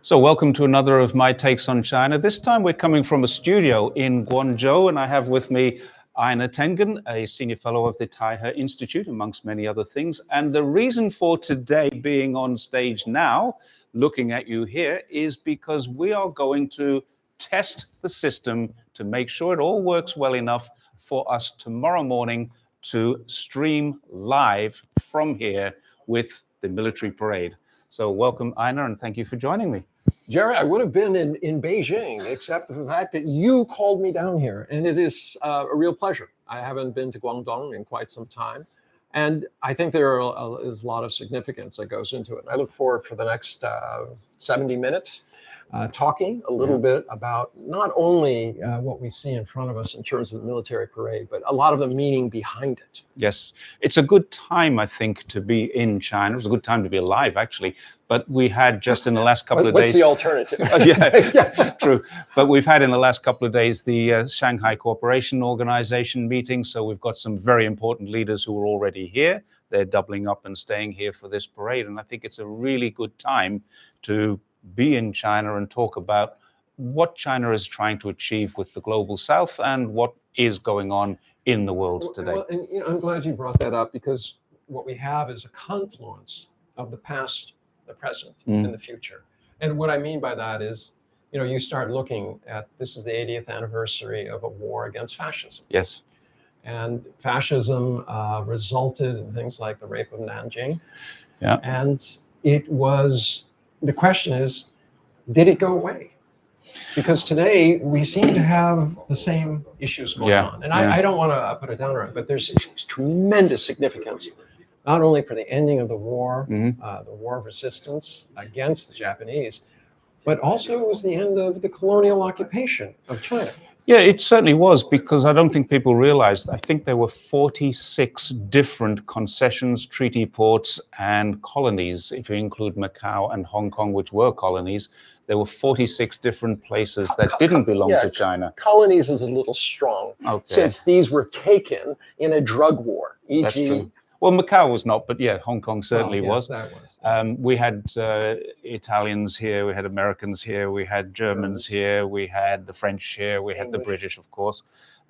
So welcome to another of my takes on China. This time we're coming from a studio in Guangzhou, and I have with me Ina Tengen, a senior fellow of the Taihe Institute, amongst many other things. And the reason for today being on stage now, looking at you here, is because we are going to test the system to make sure it all works well enough for us tomorrow morning to stream live from here with the military parade. So welcome, Ina, and thank you for joining me. Jerry, I would have been in Beijing, except for the fact that you called me down here, and it is a real pleasure. I haven't been to Guangdong in quite some time, and I think there is a lot of significance that goes into it. I look forward for the next 70 minutes, talking a little bit about not only what we see in front of us in terms of the military parade, but a lot of the meaning behind it. Yes, it's a good time, I think, to be in China. It was a good time to be alive, actually. But we had just in the last couple of days... What's the alternative? Yeah, true. But we've had in the last couple of days the Shanghai Cooperation Organization meeting. So we've got some very important leaders who are already here. They're doubling up and staying here for this parade. And I think it's a really good time to be in China and talk about what China is trying to achieve with the global south and what is going on in the world today. Well, and I'm glad you brought that up, because what we have is a confluence of the past, the present, and the future. And what I mean by that is, you start looking at, this is the 80th anniversary of a war against fascism. Yes. And fascism resulted in things like the rape of Nanjing. Yeah. And the question is, did it go away? Because today we seem to have the same issues going on. And I don't want to put a downer on it, but there's tremendous significance, not only for the ending of the war, the war of resistance against the Japanese, but also it was the end of the colonial occupation of China. Yeah, it certainly was, because I don't think people realized, I think there were 46 different concessions, treaty ports, and colonies. If you include Macau and Hong Kong, which were colonies, there were 46 different places that didn't belong to China. Colonies is a little strong, since these were taken in a drug war, e.g. Well, Macau was not, but yeah, Hong Kong certainly was. That was. We had Italians here, we had Americans here, we had Germans here, we had the French here, we had the British, of course.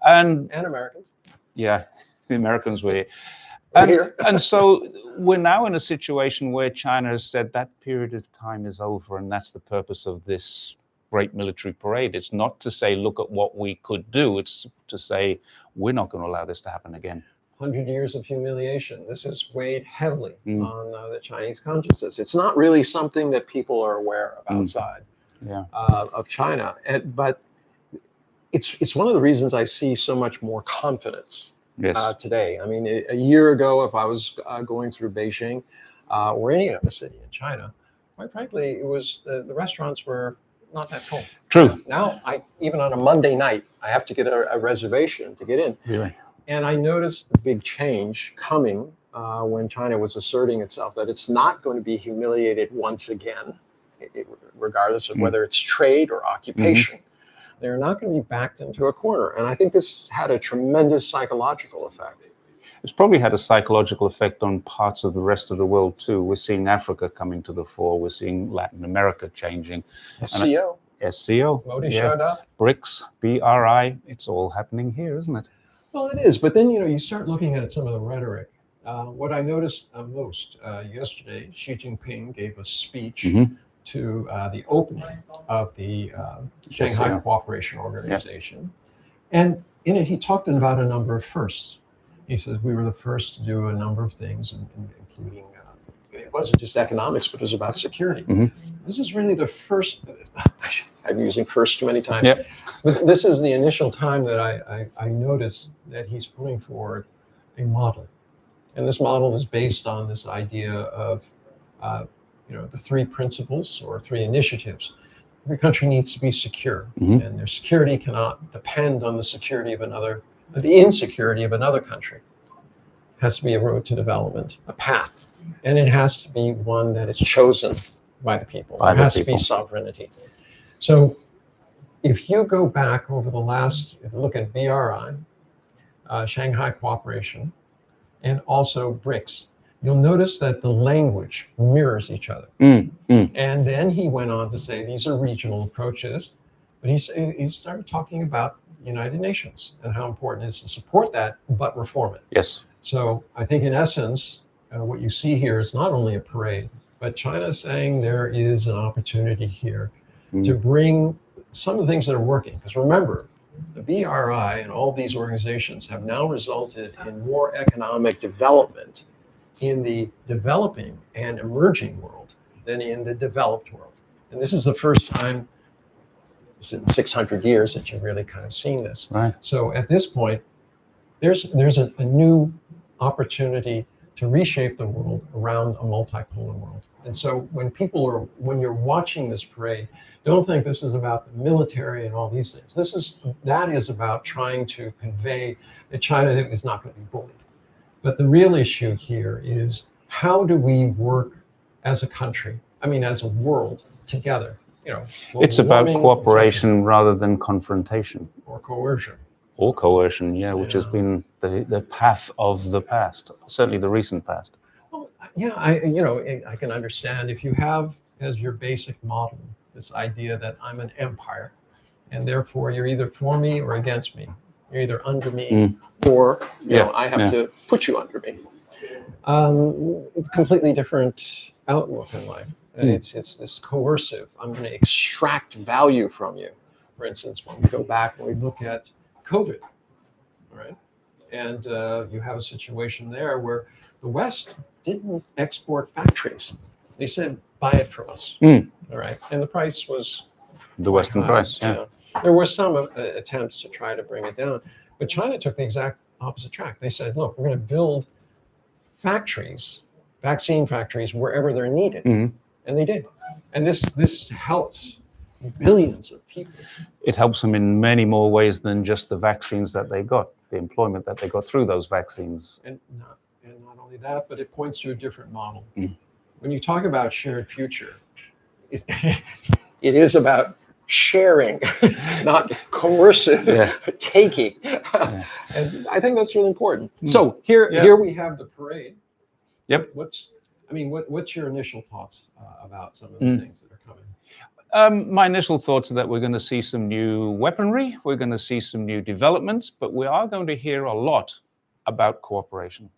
And Americans. Yeah, the Americans were here. Here. And so we're now in a situation where China has said that period of time is over, and that's the purpose of this great military parade. It's not to say, look at what we could do. It's to say, we're not going to allow this to happen again. 100 years of humiliation. This has weighed heavily on the Chinese consciousness. It's not really something that people are aware of outside of China. But it's one of the reasons I see so much more confidence today. I mean, a year ago, if I was going through Beijing or any other city in China, quite frankly, it was the restaurants were not that full. True. Now, even on a Monday night, I have to get a reservation to get in. Really? And I noticed the big change coming when China was asserting itself that it's not going to be humiliated once again, regardless of whether it's trade or occupation. They're not going to be backed into a corner. And I think this had a tremendous psychological effect. It's probably had a psychological effect on parts of the rest of the world too. We're seeing Africa coming to the fore. We're seeing Latin America changing. SCO. SCO. Modi showed up. BRICS, BRI. It's all happening here, isn't it? Well, it is. But then, you start looking at some of the rhetoric. What I noticed most yesterday, Xi Jinping gave a speech to the opening of the Shanghai Cooperation Organization. And in it, he talked about a number of firsts. He said, we were the first to do a number of things, including, it wasn't just economics, but it was about security. This is really the first, I'm using first too many times, but this is the initial time that I noticed that he's putting forward a model. And this model is based on this idea of, the three principles or three initiatives. Every country needs to be secure, and their security cannot depend on the security of another, the insecurity of another country. It has to be a road to development, a path, and it has to be one that is chosen by the people. There has to be sovereignty. So if you go back over the last, if you look at BRI, Shanghai Cooperation, and also BRICS. You'll notice that the language mirrors each other. And then he went on to say these are regional approaches, but he started talking about United Nations and how important it is to support that, but reform it. Yes. So I think in essence, what you see here is not only a parade, but China saying there is an opportunity here to bring some of the things that are working. Because remember, the BRI and all these organizations have now resulted in more economic development in the developing and emerging world than in the developed world. And this is the first time in 600 years that you've really kind of seen this. Right. So at this point, there's a new opportunity to reshape the world around a multipolar world. And so when you're watching this parade, don't think this is about the military and all these things. That is about trying to convey that China is not going to be bullied. But the real issue here is how do we work as a country, as a world together? It's about cooperation rather than confrontation. Or coercion. Or coercion, yeah, which has been the path of the past, certainly the recent past. Well, yeah, I can understand if you have as your basic model this idea that I'm an empire, and therefore you're either for me or against me. You're either under me or I have to put you under me. Completely different outlook in life. It's this coercive, I'm going to extract value from you. For instance, when we go back and we look at COVID, right? And you have a situation there where the West didn't export factories. They said, buy it from us, all right? And the price was the Western price, There were some attempts to try to bring it down, but China took the exact opposite track. They said, look, we're going to build factories, vaccine factories, wherever they're needed. And they did. And this helps billions of people. It helps them in many more ways than just the vaccines that they got, the employment that they got through those vaccines. And not only that, but it points to a different model. When you talk about shared future, it is about sharing, not coercive taking. And I think that's really important. So here we have the parade. Yep. What's your initial thoughts about some of the things that are coming? My initial thoughts are that we're going to see some new weaponry, we're going to see some new developments, but we are going to hear a lot about cooperation.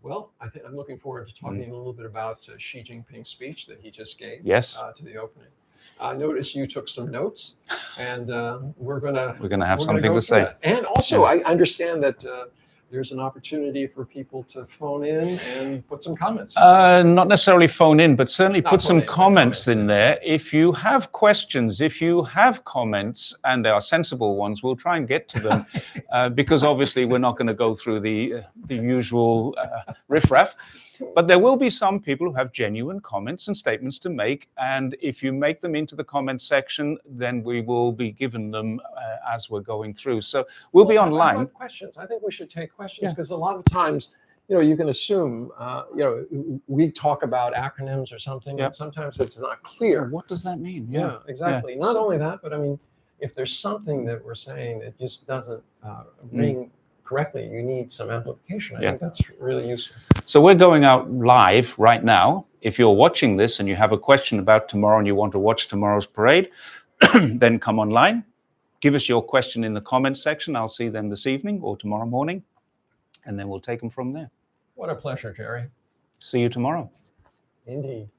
Well, I think I'm looking forward to talking a little bit about Xi Jinping's speech that he just gave to the opening. I noticed you took some notes, and we're gonna have something to say. And also, I understand that there's an opportunity for people to phone in and put some comments. Not necessarily phone in, but certainly put some comments in there. If you have questions, if you have comments, and they are sensible ones, we'll try and get to them, because obviously we're not going to go through the usual riffraff. But there will be some people who have genuine comments and statements to make, and if you make them into the comment section, then we will be given them as we're going through. So we'll be online. I want questions. I think we should take questions, because a lot of times, you can assume, we talk about acronyms or something, and sometimes it's not clear. What does that mean? Yeah, exactly. Not only that, but if there's something that we're saying that just doesn't ring correctly, you need some amplification. I think that's really useful. So we're going out live right now. If you're watching this and you have a question about tomorrow and you want to watch tomorrow's parade, then come online. Give us your question in the comments section. I'll see them this evening or tomorrow morning, and then we'll take them from there. What a pleasure, Jerry. See you tomorrow. Indeed.